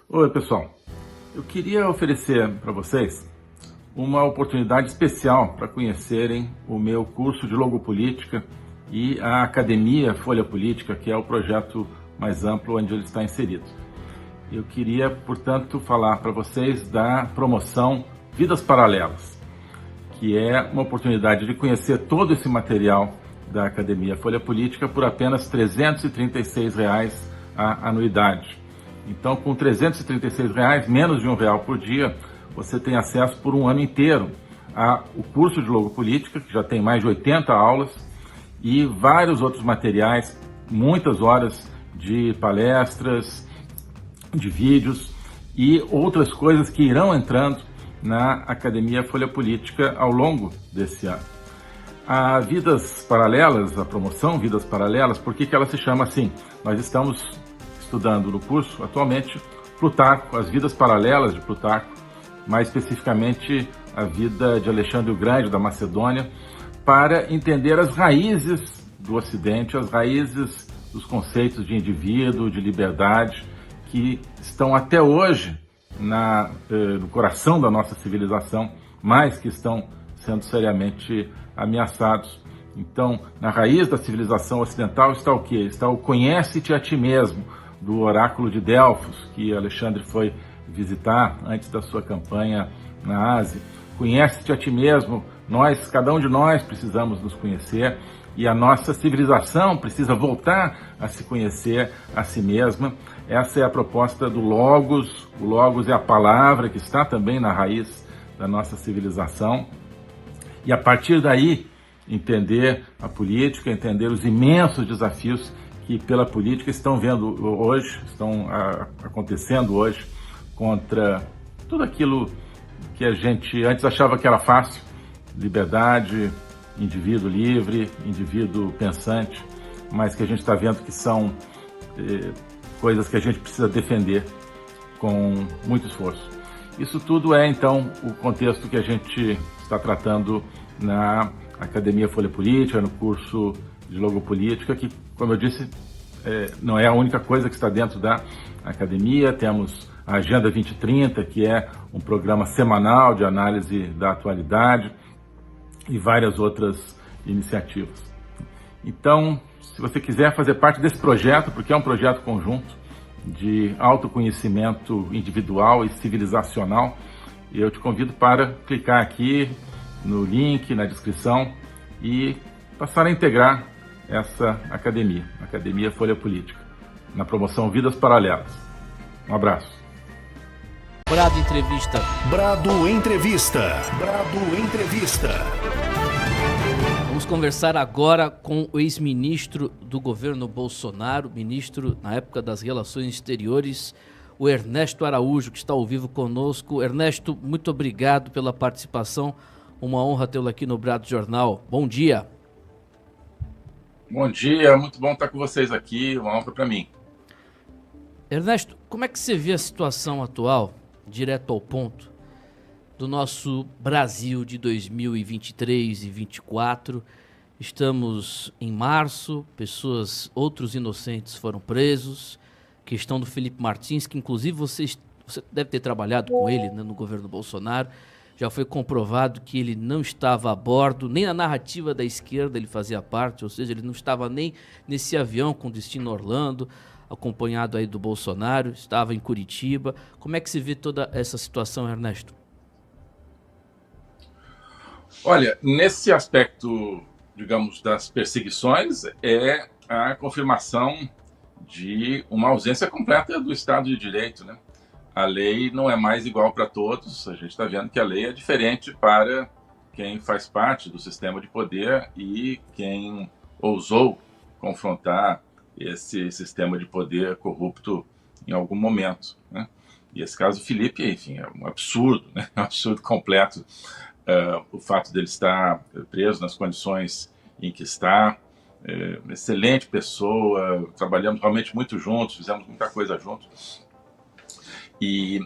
Oi, pessoal. Eu queria oferecer para vocês uma oportunidade especial para conhecerem o meu curso de Logopolítica e a Academia Folha Política, que é o projeto mais amplo onde ele está inserido. Eu queria, portanto, falar para vocês da promoção Vidas Paralelas, que é uma oportunidade de conhecer todo esse material da Academia Folha Política por apenas R$ 336 a anuidade. Então, com R$ 336, menos de R$ 1 por dia, você tem acesso por um ano inteiro ao curso de Logopolítica, que já tem mais de 80 aulas, e vários outros materiais, muitas horas de palestras, de vídeos e outras coisas que irão entrando na Academia Folha Política ao longo desse ano. A Vidas Paralelas, a promoção Vidas Paralelas, por que ela se chama assim? Nós estamos estudando no curso, atualmente, Plutarco, as vidas paralelas de Plutarco, mais especificamente a vida de Alexandre o Grande, da Macedônia, para entender as raízes do Ocidente, as raízes dos conceitos de indivíduo, de liberdade, que estão até hoje no coração da nossa civilização, mas que estão sendo seriamente ameaçados. Então, na raiz da civilização ocidental está o quê? Está o conhece-te a ti mesmo, do oráculo de Delfos, que Alexandre foi visitar antes da sua campanha na Ásia. Conhece-te a ti mesmo, cada um de nós precisamos nos conhecer e a nossa civilização precisa voltar a se conhecer a si mesma. Essa é a proposta do Logos. O Logos é a palavra que está também na raiz da nossa civilização. E a partir daí, entender a política, entender os imensos desafios que pela política estão acontecendo hoje contra tudo aquilo que a gente antes achava que era fácil: liberdade, indivíduo livre, indivíduo pensante, mas que a gente está vendo que são coisas que a gente precisa defender com muito esforço. Isso tudo é, então, o contexto que a gente está tratando na Academia Folha Política, no curso de Logopolítica, que, como eu disse, não é a única coisa que está dentro da academia. Temos a Agenda 2030, que é um programa semanal de análise da atualidade, e várias outras iniciativas. Então, se você quiser fazer parte desse projeto, porque é um projeto conjunto de autoconhecimento individual e civilizacional, eu te convido para clicar aqui no link, na descrição, e passar a integrar essa academia, Academia Folha Política, na promoção Vidas Paralelas. Um abraço. Brado Entrevista. Brado Entrevista. Brado Entrevista. Vamos conversar agora com o ex-ministro do governo Bolsonaro, ministro na época das Relações Exteriores, o Ernesto Araújo, que está ao vivo conosco. Ernesto, muito obrigado pela participação. Uma honra tê-lo aqui no Brado Jornal. Bom dia. Bom dia, muito bom estar com vocês aqui, uma honra para mim. Ernesto, como é que você vê a situação atual, direto ao ponto, do nosso Brasil de 2023 e 2024? Estamos em março, outros inocentes foram presos, questão do Felipe Martins, que inclusive você deve ter trabalhado com ele, né, no governo Bolsonaro. Já foi comprovado que ele não estava a bordo, nem na narrativa da esquerda ele fazia parte, ou seja, ele não estava nem nesse avião com destino a Orlando, acompanhado aí do Bolsonaro, estava em Curitiba. Como é que se vê toda essa situação, Ernesto? Olha, nesse aspecto, digamos, das perseguições, é a confirmação de uma ausência completa do Estado de Direito, né? A lei não é mais igual para todos. A gente está vendo que a lei é diferente para quem faz parte do sistema de poder e quem ousou confrontar esse sistema de poder corrupto em algum momento, né? E esse caso do Felipe, enfim, é um absurdo, né? É um absurdo completo. O fato dele estar preso nas condições em que está. Uma excelente pessoa, trabalhamos realmente muito juntos, fizemos muita coisa juntos. E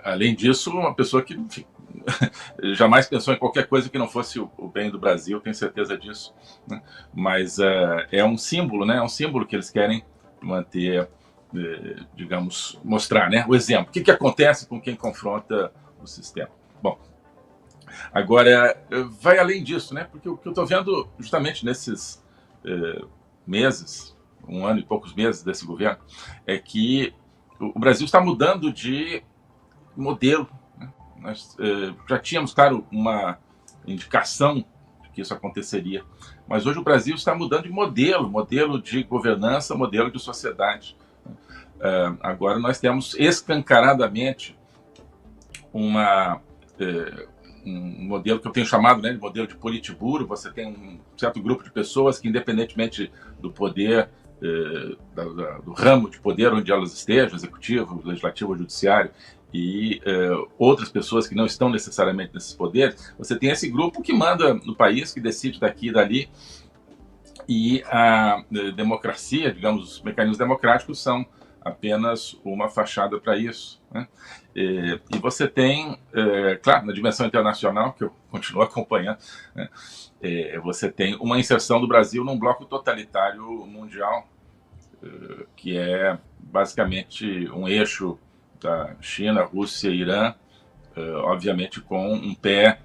além disso, uma pessoa que, enfim, jamais pensou em qualquer coisa que não fosse o bem do Brasil, tenho certeza disso, né? Mas é um símbolo, né? É um símbolo que eles querem manter digamos, mostrar, né, o exemplo. O que acontece com quem confronta o sistema? Bom, agora, vai além disso, né, porque o que eu estou vendo justamente nesses meses, 1 ano e poucos meses desse governo, é que o Brasil está mudando de modelo. Né? Nós já tínhamos, claro, uma indicação de que isso aconteceria, mas hoje o Brasil está mudando de modelo de governança, modelo de sociedade. Agora nós temos escancaradamente um modelo que eu tenho chamado, né, de modelo de politburo. Você tem um certo grupo de pessoas que, independentemente do poder, do ramo de poder onde elas estejam, executivo, legislativo ou judiciário, e outras pessoas que não estão necessariamente nesses poderes, você tem esse grupo que manda no país, que decide daqui e dali, e a democracia, digamos, os mecanismos democráticos são apenas uma fachada para isso, né? E você tem, claro, na dimensão internacional, que eu continuo acompanhando, né, você tem uma inserção do Brasil num bloco totalitário mundial, que é basicamente um eixo da China, Rússia e Irã, obviamente com um pé,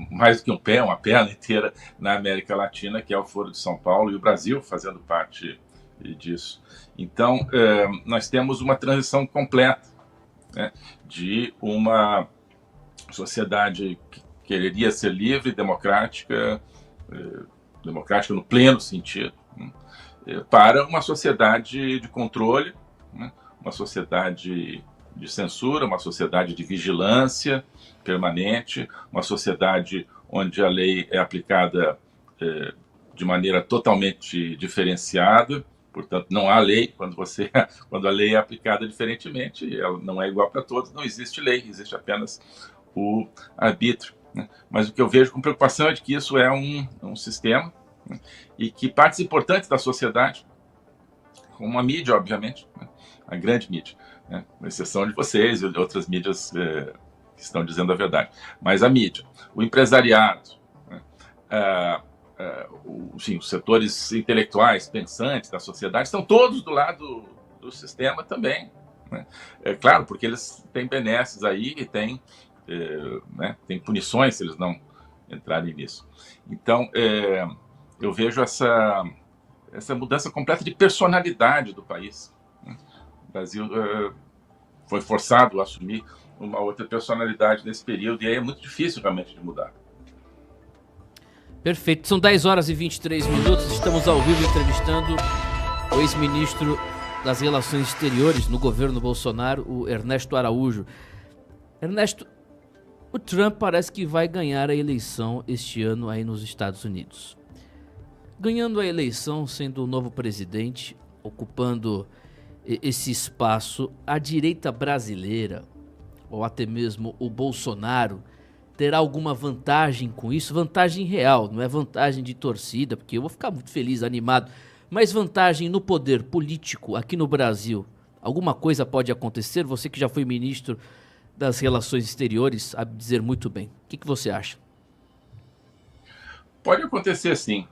mais do que um pé, uma perna inteira na América Latina, que é o Foro de São Paulo, e o Brasil fazendo parte disso. Então, nós temos uma transição completa, né, de uma sociedade que quereria ser livre, democrática, democrática no pleno sentido, né, para uma sociedade de controle, né, uma sociedade de censura, uma sociedade de vigilância permanente, uma sociedade onde a lei é aplicada de maneira totalmente diferenciada. Portanto, não há lei. Quando a lei é aplicada diferentemente, ela não é igual para todos, não existe lei, existe apenas o arbítrio, né? Mas o que eu vejo com preocupação é de que isso é um sistema, né, e que partes importantes da sociedade, como a mídia, obviamente, né, a grande mídia, né, com exceção de vocês e de outras mídias que estão dizendo a verdade, mas a mídia, o empresariado, né, enfim, os setores intelectuais, pensantes da sociedade, estão todos do lado do sistema também, né? É claro, porque eles têm benesses aí e têm, né, tem punições se eles não entrarem nisso. Então, eu vejo essa mudança completa de personalidade do país, né? O Brasil foi forçado a assumir uma outra personalidade nesse período, e aí é muito difícil realmente de mudar. Perfeito, são 10 horas e 23 minutos, estamos ao vivo entrevistando o ex-ministro das Relações Exteriores no governo Bolsonaro, o Ernesto Araújo. Ernesto, o Trump parece que vai ganhar a eleição este ano aí nos Estados Unidos. Ganhando a eleição, sendo o novo presidente, ocupando esse espaço, a direita brasileira, ou até mesmo o Bolsonaro, terá alguma vantagem com isso? Vantagem real, não é vantagem de torcida, porque eu vou ficar muito feliz, animado, mas vantagem no poder político aqui no Brasil. Alguma coisa pode acontecer? Você que já foi ministro das Relações Exteriores sabe dizer muito bem. O que você acha? Pode acontecer sim.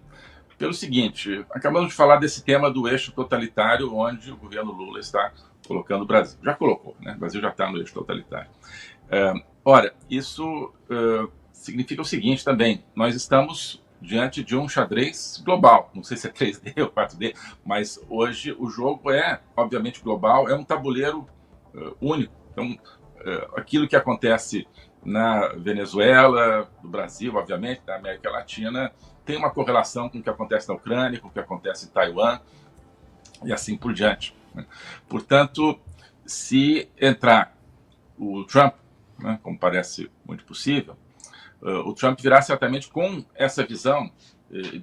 Pelo seguinte, acabamos de falar desse tema do eixo totalitário, onde o governo Lula está colocando o Brasil. Já colocou, né? O Brasil já está no eixo totalitário. Ora, isso significa o seguinte também: nós estamos diante de um xadrez global. Não sei se é 3D ou 4D, mas hoje o jogo é, obviamente, global, é um tabuleiro único. Então, aquilo que acontece na Venezuela, no Brasil, obviamente, na América Latina, tem uma correlação com o que acontece na Ucrânia, com o que acontece em Taiwan, e assim por diante, né? Portanto, se entrar o Trump, né, como parece muito possível, o Trump virá certamente com essa visão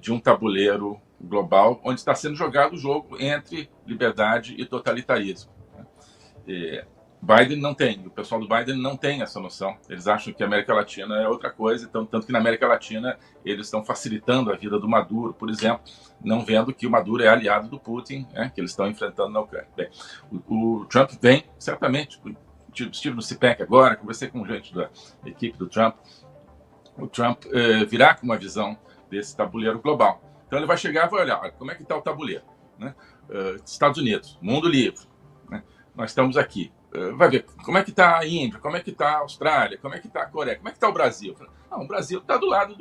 de um tabuleiro global onde está sendo jogado o jogo entre liberdade e totalitarismo, né? Biden não tem, o pessoal do Biden não tem essa noção. Eles acham que a América Latina é outra coisa, tanto que na América Latina eles estão facilitando a vida do Maduro, por exemplo, não vendo que o Maduro é aliado do Putin, né, que eles estão enfrentando na Ucrânia. Bem, o Trump vem, certamente, estive no CPEC agora, conversei com gente da equipe do Trump. O Trump virá com uma visão desse tabuleiro global. Então ele vai chegar e vai olhar, olha, como é que está o tabuleiro, né? Estados Unidos, mundo livre, né? Nós estamos aqui. Vai ver como é que está a Índia, como é que está a Austrália, como é que está a Coreia, como é que está o Brasil? Não, o Brasil está do lado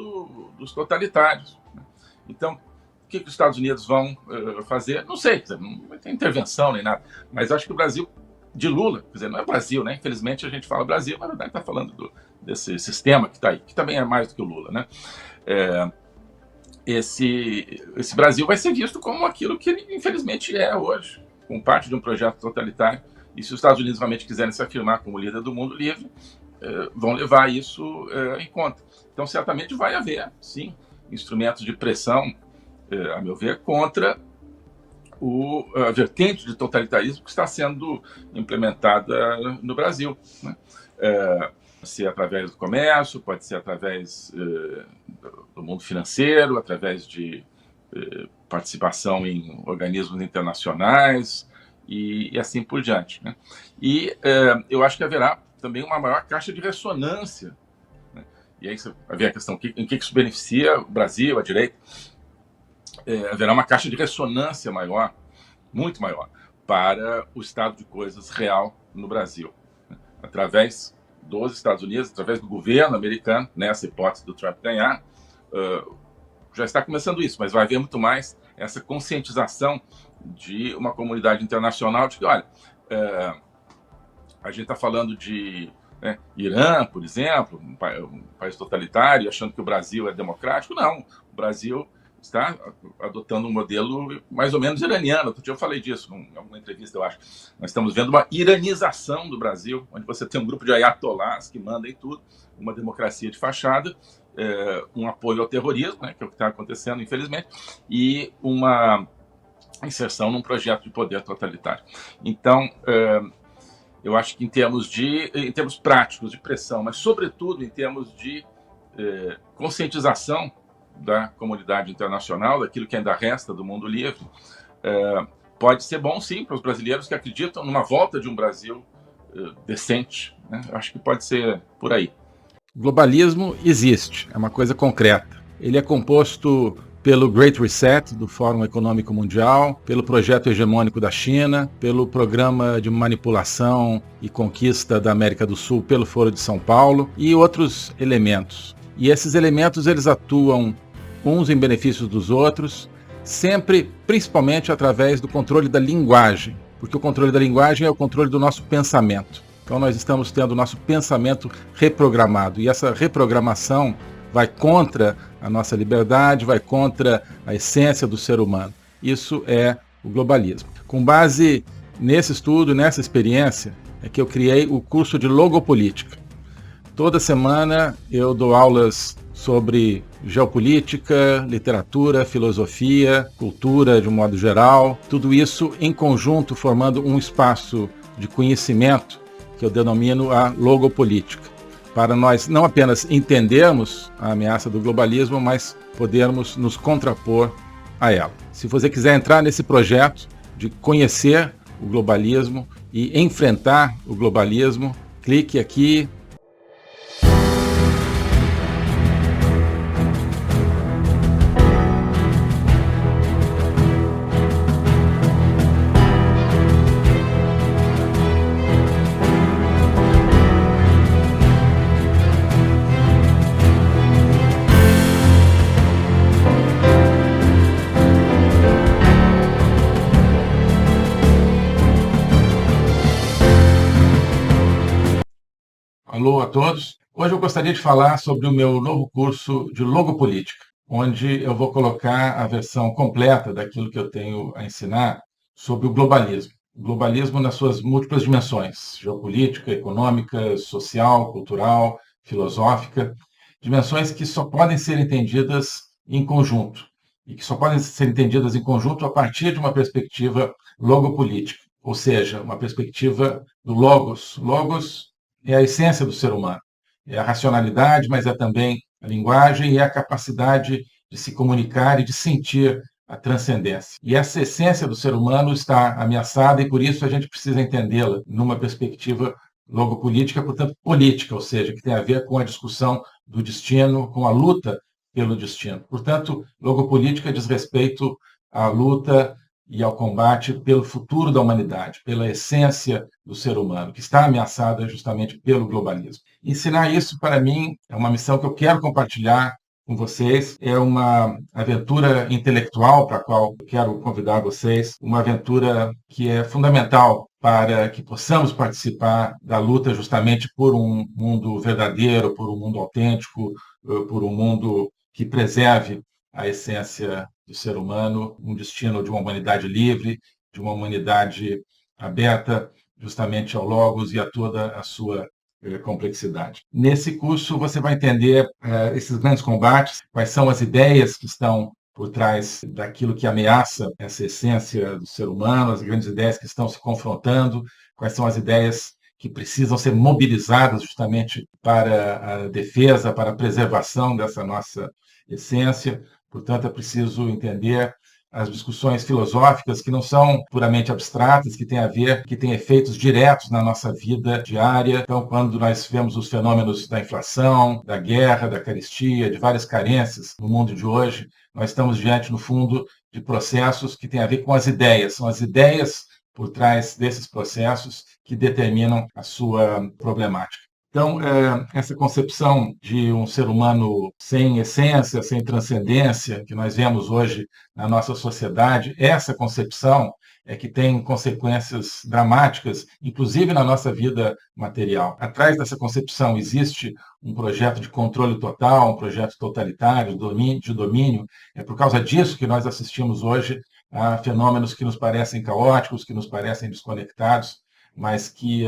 dos totalitários, né? Então, o que os Estados Unidos vão fazer? Não sei, não vai ter intervenção nem nada, mas acho que o Brasil de Lula, quer dizer, não é Brasil, né? Infelizmente a gente fala Brasil, mas na verdade está falando desse sistema que está aí, que também é mais do que o Lula, né? Esse Brasil vai ser visto como aquilo que ele infelizmente é hoje, como parte de um projeto totalitário. E se os Estados Unidos realmente quiserem se afirmar como líder do mundo livre, vão levar isso em conta. Então, certamente vai haver, sim, instrumentos de pressão, a meu ver, contra a vertente de totalitarismo que está sendo implementada no Brasil, né? Pode ser através do comércio, pode ser através do mundo financeiro, através de participação em organismos internacionais, e assim por diante, né? E eu acho que haverá também uma maior caixa de ressonância, né? E aí você vai ver a questão, em que isso beneficia o Brasil, a direita. Haverá uma caixa de ressonância maior, muito maior, para o estado de coisas real no Brasil, né? Através dos Estados Unidos, através do governo americano, nessa hipótese do Trump ganhar, já está começando isso, mas vai haver muito mais essa conscientização de uma comunidade internacional de que, olha, a gente está falando de Irã, por exemplo, um país totalitário, achando que o Brasil é democrático. Não, o Brasil está adotando um modelo mais ou menos iraniano. Outro dia eu falei disso em alguma entrevista, eu acho. Nós estamos vendo uma iranização do Brasil, onde você tem um grupo de ayatollahs que manda em tudo, uma democracia de fachada, um apoio ao terrorismo, né, que é o que está acontecendo, infelizmente, e uma inserção num projeto de poder totalitário. Então, eu acho que em termos práticos de pressão, mas sobretudo em termos de conscientização da comunidade internacional, daquilo que ainda resta do mundo livre, pode ser bom, sim, para os brasileiros que acreditam numa volta de um Brasil decente, né? Eu acho que pode ser por aí. O globalismo existe, é uma coisa concreta. Ele é composto pelo Great Reset do Fórum Econômico Mundial, pelo projeto hegemônico da China, pelo programa de manipulação e conquista da América do Sul pelo Foro de São Paulo e outros elementos. E esses elementos eles atuam uns em benefício dos outros, sempre, principalmente através do controle da linguagem, porque o controle da linguagem é o controle do nosso pensamento. Então nós estamos tendo o nosso pensamento reprogramado, e essa reprogramação vai contra a nossa liberdade, vai contra a essência do ser humano. Isso é o globalismo. Com base nesse estudo, nessa experiência, é que eu criei o curso de Logopolítica. Toda semana eu dou aulas sobre geopolítica, literatura, filosofia, cultura de um modo geral, tudo isso em conjunto formando um espaço de conhecimento que eu denomino a logopolítica, para nós não apenas entendermos a ameaça do globalismo, mas podermos nos contrapor a ela. Se você quiser entrar nesse projeto de conhecer o globalismo e enfrentar o globalismo, clique aqui. Alô a todos. Hoje eu gostaria de falar sobre o meu novo curso de Logopolítica, onde eu vou colocar a versão completa daquilo que eu tenho a ensinar sobre o globalismo. O globalismo nas suas múltiplas dimensões, geopolítica, econômica, social, cultural, filosófica, dimensões que só podem ser entendidas em conjunto, e que só podem ser entendidas em conjunto a partir de uma perspectiva logopolítica, ou seja, uma perspectiva do logos. Logos é a essência do ser humano. É a racionalidade, mas é também a linguagem e a capacidade de se comunicar e de sentir a transcendência. E essa essência do ser humano está ameaçada e por isso a gente precisa entendê-la numa perspectiva logopolítica, portanto política, ou seja, que tem a ver com a discussão do destino, com a luta pelo destino. Portanto, logopolítica diz respeito à luta e ao combate pelo futuro da humanidade, pela essência do ser humano, que está ameaçada justamente pelo globalismo. Ensinar isso, para mim, é uma missão que eu quero compartilhar com vocês. É uma aventura intelectual para a qual eu quero convidar vocês, uma aventura que é fundamental para que possamos participar da luta justamente por um mundo verdadeiro, por um mundo autêntico, por um mundo que preserve a essência do ser humano, um destino de uma humanidade livre, de uma humanidade aberta justamente ao Logos e a toda a sua complexidade. Nesse curso você vai entender esses grandes combates, quais são as ideias que estão por trás daquilo que ameaça essa essência do ser humano, as grandes ideias que estão se confrontando, quais são as ideias que precisam ser mobilizadas justamente para a defesa, para a preservação dessa nossa essência. Portanto, é preciso entender as discussões filosóficas que não são puramente abstratas, que têm a ver, que têm efeitos diretos na nossa vida diária. Então, quando nós vemos os fenômenos da inflação, da guerra, da carestia, de várias carências no mundo de hoje, nós estamos diante, no fundo, de processos que têm a ver com as ideias. São as ideias por trás desses processos que determinam a sua problemática. Então, essa concepção de um ser humano sem essência, sem transcendência, que nós vemos hoje na nossa sociedade, essa concepção é que tem consequências dramáticas, inclusive na nossa vida material. Atrás dessa concepção existe um projeto de controle total, um projeto totalitário, de domínio. É por causa disso que nós assistimos hoje a fenômenos que nos parecem caóticos, que nos parecem desconectados, mas que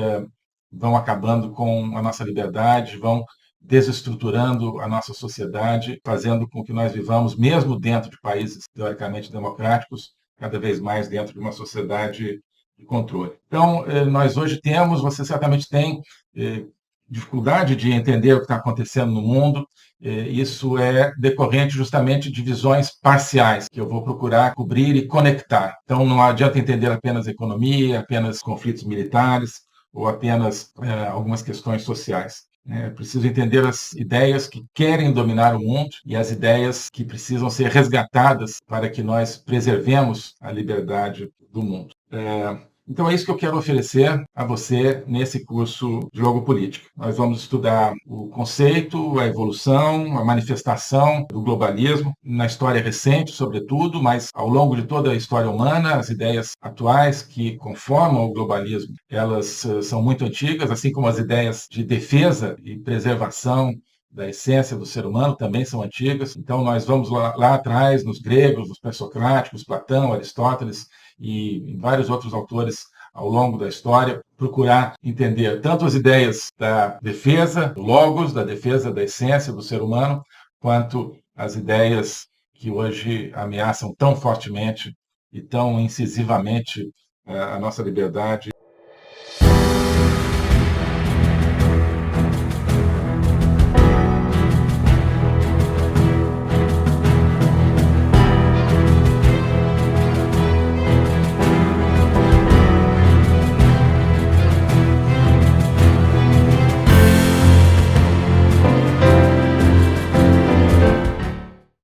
vão acabando com a nossa liberdade, vão desestruturando a nossa sociedade, fazendo com que nós vivamos, mesmo dentro de países teoricamente democráticos, cada vez mais dentro de uma sociedade de controle. Então, nós hoje temos, você certamente tem dificuldade de entender o que está acontecendo no mundo. Isso é decorrente justamente de visões parciais, que eu vou procurar cobrir e conectar. Então, não adianta entender apenas a economia, apenas conflitos militares, ou apenas algumas questões sociais. É preciso entender as ideias que querem dominar o mundo e as ideias que precisam ser resgatadas para que nós preservemos a liberdade do mundo. Então é isso que eu quero oferecer a você nesse curso de Logopolítica. Nós vamos estudar o conceito, a evolução, a manifestação do globalismo, na história recente, sobretudo, mas ao longo de toda a história humana, as ideias atuais que conformam o globalismo, elas são muito antigas, assim como as ideias de defesa e preservação da essência do ser humano também são antigas. Então nós vamos lá atrás, nos gregos, nos pré-socráticos, Platão, Aristóteles, e vários outros autores ao longo da história, procurar entender tanto as ideias da defesa do logos, da defesa da essência do ser humano, quanto as ideias que hoje ameaçam tão fortemente e tão incisivamente a nossa liberdade